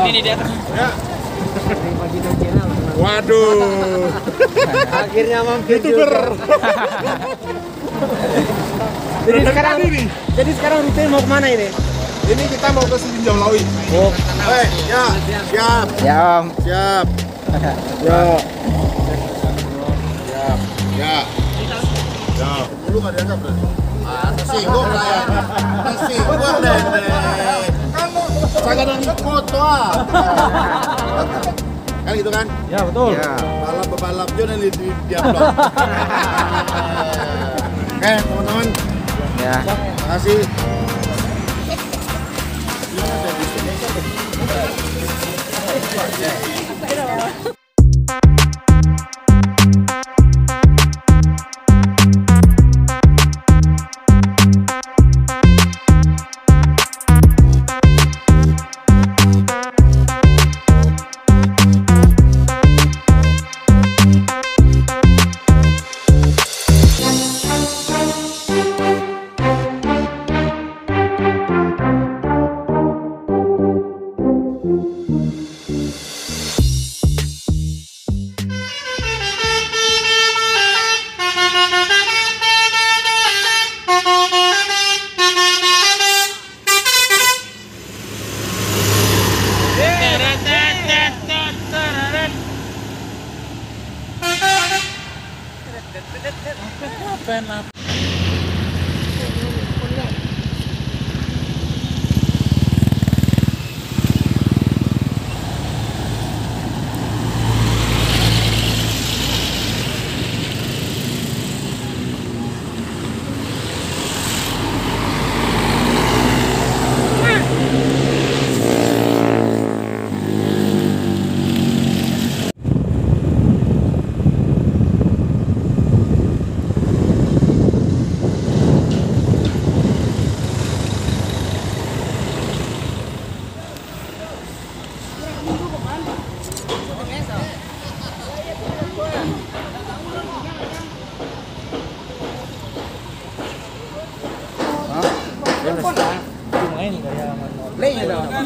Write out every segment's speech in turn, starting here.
Ini dia. Ya. Waduh. Akhirnya mampir YouTuber. Jadi sekarang rute mau kemana ini? Ini kita mau ke Setinjau Lawi. Oh. Ya, siap. Ya Om. Siap. Ya. Siap. Ya. Ya. Dulu nggak dianggap berarti. Tersinggung saya. Tersinggung deh. Saya kadang foto kan gitu kan? Ya betul. Ya. Balap juga nih di upload. Oke teman-teman. Ya. Terima kasih.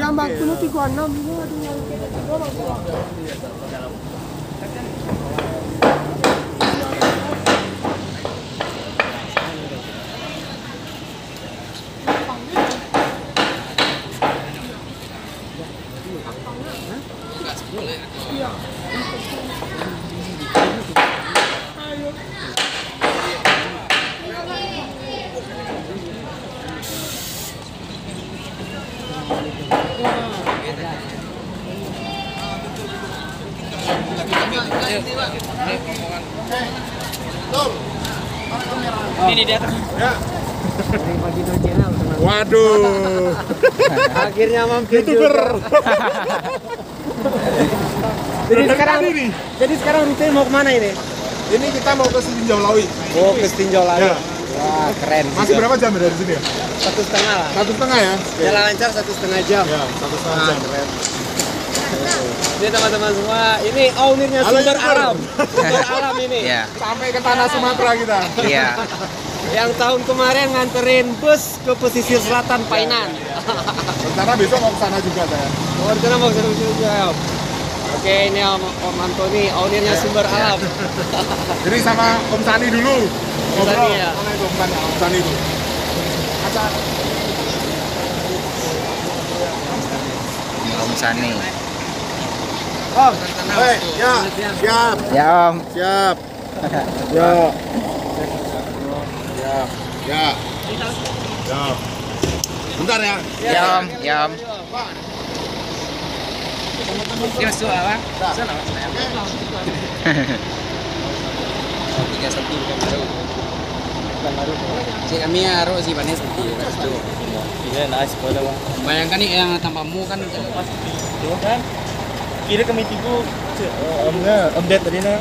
Yang waktu nanti gua 6 Ini dia. Ya. Waduh. Akhirnya mampir YouTuber. Jadi sekarang rute mau kemana ini? Ini kita mau ke Setinjau Lawi. Oh, ke Setinjau Lawi. Ya. Wah, keren. Masih berapa jam dari sini ya? 1,5 lah. 1,5 ya? Jalan lancar 1,5 jam. Ya, 1,5 jam. Keren. Ini teman-teman semua, ini ownernya Halo, Sumber YouTuber. Alam. Sumber Alam ini. Iya. Sampai ke tanah Sumatera kita. Iya. Yang tahun kemarin nganterin bus ke pesisir selatan Painan. Rencana besok mau ke sana juga saya. Oh, rencana mau ke sana juga. Om. Oke, ini Om Antoni, ownernya Sumber Alam. Jadi sama Om Sani dulu. Ngobrol. Sani, ya. Mana itu Om Sani itu? Om Sani. Om, Ya, siap. Ya Om. Siap. ya. Siap. Ya. Siap. Bentar ya. Ya Om. Ya Om. Kira suara apa? Sana. Si kami harus si Banes itu. Iya, nice boleh, Bang. Bayangkan nih yang tanpamu kan Tuh kan. Kira kami tipu update tadi na.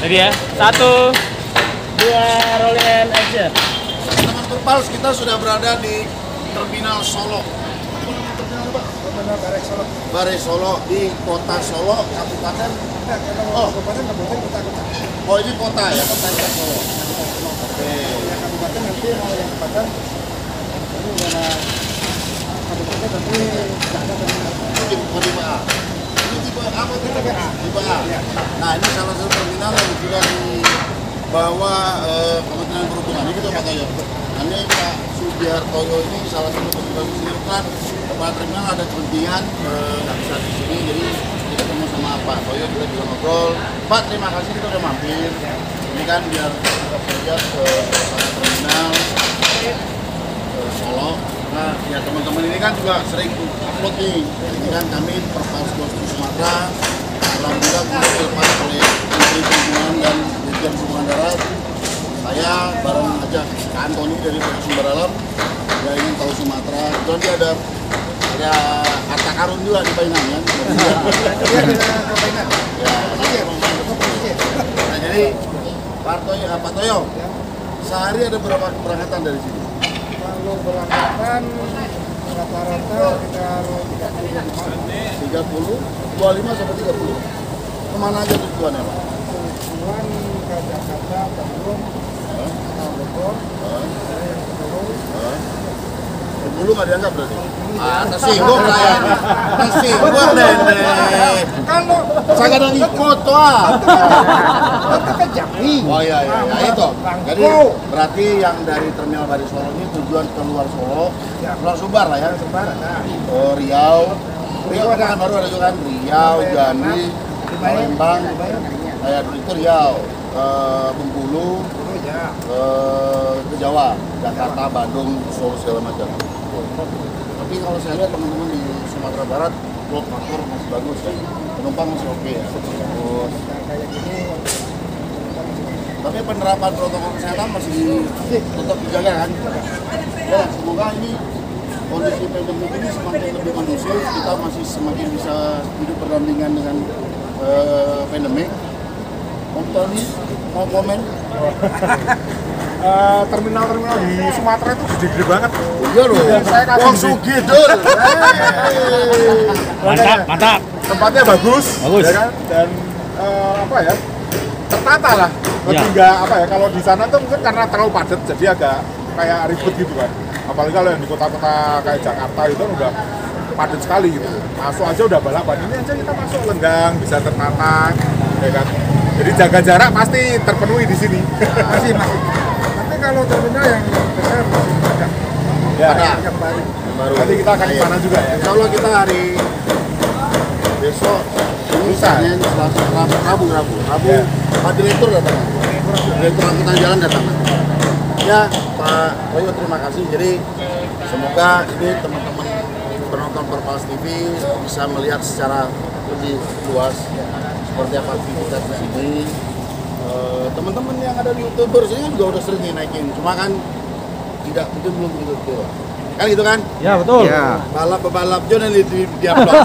Tadi ya. 1 2 rolling and action. Teman Turpals, kita sudah berada di Terminal Solo. Terminal Barek Solo. Barek Solo di Kota Solo, Kabupaten. Oh, Kabupaten Kota. Oh, ini kota ya, Kota Solo. Oke. Yang kabupaten nanti mau yang Kabupaten ini adalah tapi tidak ada terminal. Tipe A. Ini tipe apa? Tipe A. Tipe A. Nah, ini salah satu terminal yang sudah dibawa Kementerian Perhubungan. Ini kita pakai ya. Ini Pak Sugihartoyo ini salah satu petugas kan. Kepala terminal ada kepentingan nggak bisa di sini, jadi kita ketemu sama Pak Toyo, kita juga ngobrol. Pak, terima kasih kita udah mampir. Ini kan biar kerja ke terminal Solo. Nah, ya teman-teman ini kan juga sering upload nih. Ini kan kami Perpals Bawaslu Sumatera. Alhamdulillah kita dilepas oleh Menteri Perhubungan dan Dirjen Perhubungan Darat. Saya bareng aja Kak Antoni dari Sumber Alam. Ya ingin tahu Sumatera. Kemudian dia ada harta karun juga di Painan kan. Nah, jadi Pak Toyo, sehari ada berapa keberangkatan dari sini? Kalau berangkatan rata-rata sekitar 30, 25 sampai 30. Kemana aja tujuannya, Pak? tujuan ke Jakarta, Bandung, Bogor, Bengkulu nggak dianggap berarti? Tersinggung saya. Tersinggung nenek. Kalau Saya kadang ikut tuh. itu kan Jambi. Oh iya, itu. Jadi berarti yang dari Terminal Bari Solo ini tujuan keluar Solo, keluar Sumbar lah ya. Sumbar ada. Riau ada kan baru ada juga kan Riau, Jambi, Palembang, kayak dulu itu Riau, Bengkulu, ke Jawa, Jakarta, Bandung, Solo segala macam. Tapi kalau saya lihat teman-teman di Sumatera Barat, blok motor masih bagus ya, penumpang masih oke ya. Terus tapi penerapan protokol kesehatan masih tetap dijaga kan? Ya, semoga ini kondisi pandemi ini semakin lebih kondusif, kita masih semakin bisa hidup berdampingan dengan pandemi. Om Tony, mau komen? Terminal-terminal di Sumatera itu gede banget. Iya loh, Wong Sugidul. Mantap. Tempatnya bagus. Ya kan? Dan apa ya? Tertata lah. Lebih nggak apa ya? Kalau di sana tuh mungkin karena terlalu padat, jadi agak kayak ribet gitu kan. Apalagi kalau yang di kota-kota kayak Jakarta itu udah padat sekali gitu. Masuk aja udah balapan. Ini aja kita masuk lenggang, bisa tertata, ya kan. Jadi jaga jarak pasti terpenuhi di sini. Masih. Tapi kalau terminal yang besar masih ada. Ya, Yang baru. Nanti kita akan ke sana juga ya. Insya Allah kita hari besok ini Senin, Selasa, Rabu. Pak Direktur datang. Direktur Angkutan Jalan datang. Ya, Pak Toyo terima kasih. Jadi semoga ini teman-teman penonton Perpals TV bisa melihat secara lebih luas seperti apa aktivitas di sini. Teman-teman yang ada di YouTuber sini juga udah sering naikin, cuma kan tidak mungkin belum begitu kan gitu kan? Ya betul. Ya. Balap juga di upload.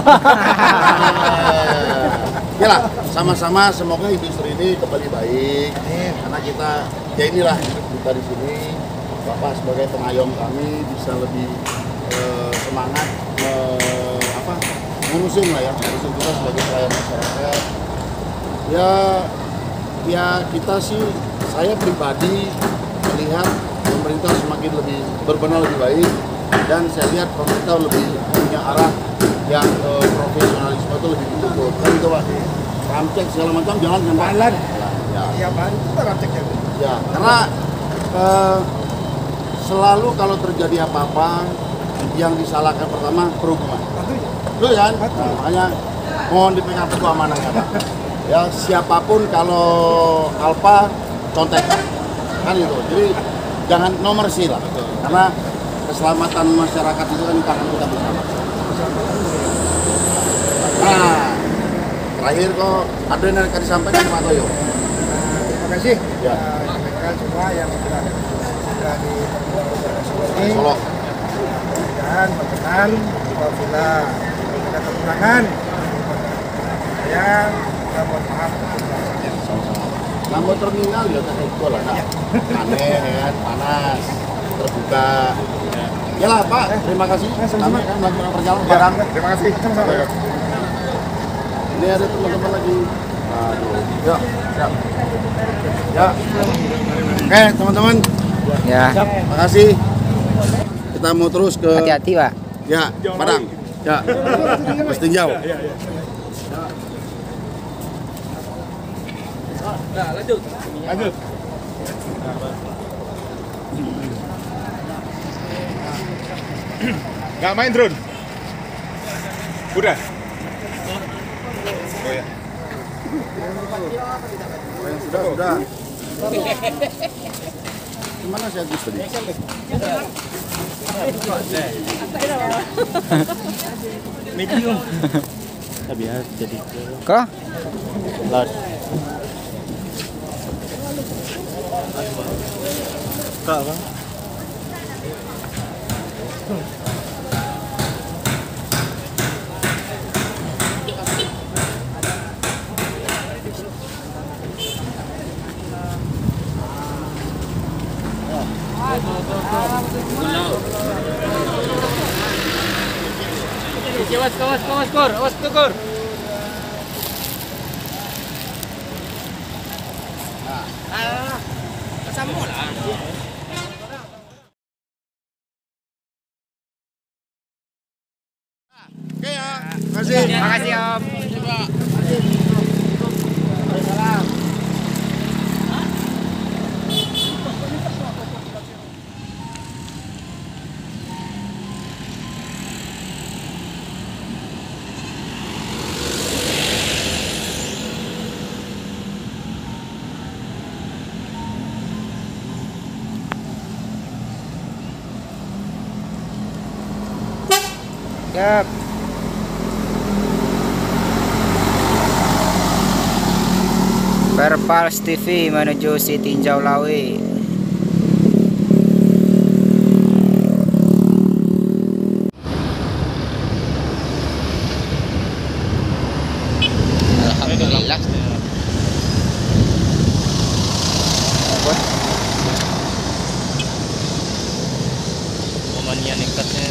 Ya lah, sama-sama semoga industri ini kembali baik. Karena kita ya inilah kita di sini. Bapak sebagai pengayom kami bisa lebih semangat ngurusin lah ya, ngurusin kita sebagai pelayan masyarakat. Ya kita sih, saya pribadi melihat pemerintah semakin lebih berbenah lebih baik, dan saya lihat pemerintah lebih punya arah yang profesionalisme itu lebih betul kan itu Pak. Ramcek segala macam jangan sampai ya baru kita ramcek ya. Ya, karena selalu kalau terjadi apa-apa yang disalahkan pertama perhubungan. Betul kan? Nah, makanya mohon dipegang teguh amanahnya Pak. Ya siapapun kalau Alfa contekan kan itu. Jadi jangan nomor sih lah. Karena keselamatan masyarakat itu kan tangan kita bersama. Nah, terakhir kok ada yang akan disampaikan Pak Toyo. Terima kasih. Ya. Mereka semua yang sudah di Solo. Dan berkenan apabila ada kekurangan saya mohon maaf. Nama terminal ya kayak itu lah, aneh ya, panas, terbuka. Ya lah Pak, terima kasih. Kami akan melakukan perjalanan barang. Terima kasih. Ini ada teman-teman lagi. Aduh. Ya. Oke teman-teman, Ya. terima kasih. Kita mau terus ke Hati-hati, Pak. Ya, Tinjau Padang. Lawi. Ya. Mas tinjau. Iya, iya. Nah, lanjut. Lanjut. Nggak main drone? Udah? Oh ya. Sudah. Gimana sih Agus tadi? Medium. Tapi ya jadi Kok? large. Kak, Bang. Awas, Kor. Awas, Kor. Oke ya. Makasih. Makasih Om. Siap. Perpals TV menuju Sitinjau Lawi. Alhamdulillah. Momennya nekatnya.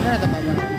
Mana tempat